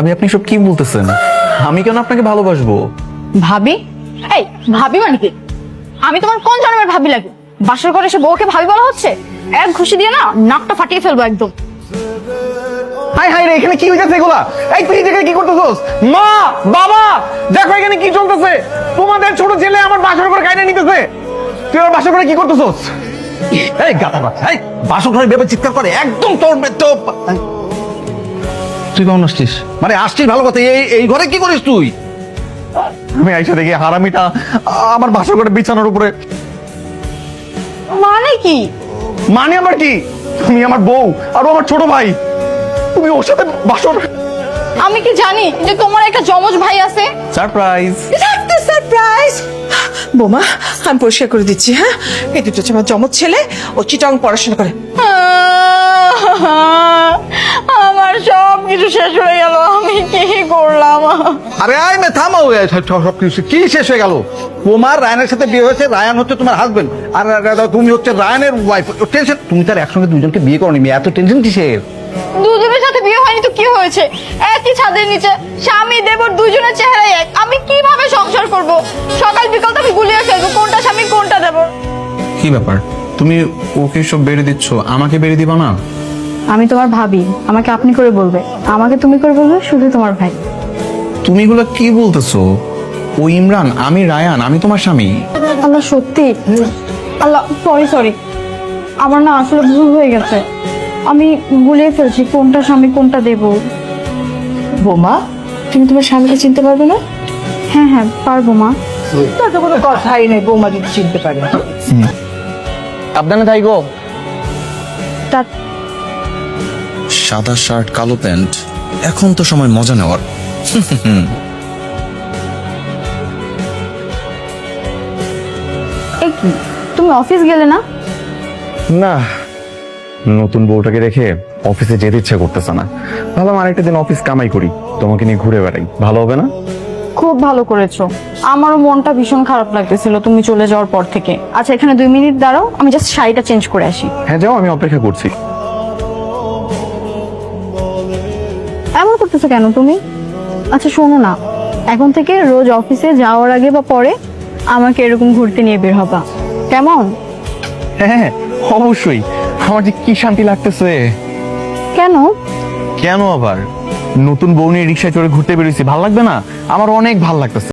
ভাবি আপনি সব কি বলতেছেন? আমি কেন আপনাকে ভালোবাসবো? ভাবি? এই ভাবি মানে কি? আমি তোমার কোন জন্মের ভাবি লাগে? বাসর ঘরে এসে বউকে ভাবি বলা হচ্ছে? এক ঘুষি দিয়ে না নাকটা ফাটিয়ে ফেলবো একদম। হাই হাই রে, এখানে কি হইতাছে এগুলা? এই তুই এখানে কি করতেছস? মা, বাবা, দেখো এখানে কি চলতেছে। তোমাদের ছোট ছেলে আমার বাসর ঘরে কাইনা নিতেছে। তুই আমার বাসর ঘরে কি করতেছস? এই গাধা বাচ্চা, এই বাসর ঘরে ভেবে চিৎকার করে একদম তোর তো। তুই কেমন আসছিস? মানে আসছিস ভালো কথা, এই ঘরে কি করিস তুই? আমি আইসা দেখি হারামিটা আমার বাসর ঘরে বিছানার উপরে। মানে কি? মানে আবার কি? তুমি আমার বউ আর ও আমার ছোট ভাই, তুমি ওর সাথে বাসর। আমি কি জানি যে তোমার একটা যমজ ভাই আছে? সারপ্রাইজ। সারপ্রাইজ! বোমা, আমি পরিষ্কার করে দিচ্ছি। হ্যাঁ, এই দুটো হচ্ছে আমার জমজ ছেলে, ও চিটং পড়াশোনা করে। আমার সব কিছু শেষ হয়ে গেল, আমি কি করলাম? আরে আয় মে থামাও, সব কিছু কি শেষ হয়ে গেল? তোমার রায়ানের সাথে বিয়ে হয়েছে, রায়ান হচ্ছে তোমার হাজবেন্ড, আর তুমি হচ্ছে রায়ানের ওয়াইফ। টেনশন, তুমি তার একসঙ্গে দুজনকে বিয়ে করনি, এত টেনশন কিসের? দুজনের সাথে বিয়ে হয়নি তো কি হয়েছে? একই ছাদের নিচে স্বামী দেবর দুজনের চেহারা এক, আমি কিভাবে সংসার করব? সকাল বিকাল তো আমি গুলিয়ে ফেলবো কোনটা স্বামী কোনটা দেবর। কি ব্যাপার, তুমি ওকে সব বেড়ে দিচ্ছ, আমাকে বেড়ে দিবা না? আমি তোমার ভাবি, আমাকে আপনি করে বলবে, আমাকে তুমি করে বলবে শুধু তোমার ভাই। তুমি এগুলো কি বলতেছো? ও ইমরান, আমি রায়ান, আমি তোমার স্বামী। আল্লাহ সত্যি, আল্লাহ সরি সরি, আমার না আসলে ভুল হয়ে গেছে, আমি গুলিয়ে ফেলছি কোনটা স্বামী কোনটা দেব। বোমা, তুমি তোমার স্বামীকে চিনতে পারবে না? হ্যাঁ হ্যাঁ পারবো মা। তা তো কোনো কথাই নেই, বৌমা যদি চিনতে পারে। আপনারা তাই গো। তা- সাদা শার্ট কালো প্যান্ট, এখন তো সময় মজা নেওয়ার। এই কি, তুমি অফিস গেলে না? না, নতুন বউটাকে রেখে অফিসে যেতে ইচ্ছা করতেছে না। ভাবলাম আরেকটা দিন অফিস কামাই করি, তোমাকে নিয়ে ঘুরে বেড়াই, ভালো হবে না? খুব ভালো করেছো, আমারও মনটা ভীষণ খারাপ লাগতেছিল তুমি চলে যাওয়ার পর থেকে। আচ্ছা এখানে 2 মিনিট দাঁড়াও, আমি জাস্ট শাড়িটা চেঞ্জ করে আসি। হ্যাঁ যাও, আমি অপেক্ষা করছি। এমন করতেছো কেন তুমি? আচ্ছা শোনো না, এখন থেকে রোজ অফিসে যাওয়ার আগে বা পরে আমাকে এরকম ঘুরতে নিয়ে বের হবা, কেমন? হ্যাঁ অবশ্যই, আমার যে কি শান্তি লাগতেছে। কেন? কেন আবার? নতুন বউ নিয়ে রিক্সায় চড়ে ঘুরতে বেরোইছি, ভাল লাগবে না? আমার অনেক ভাল লাগতেছে।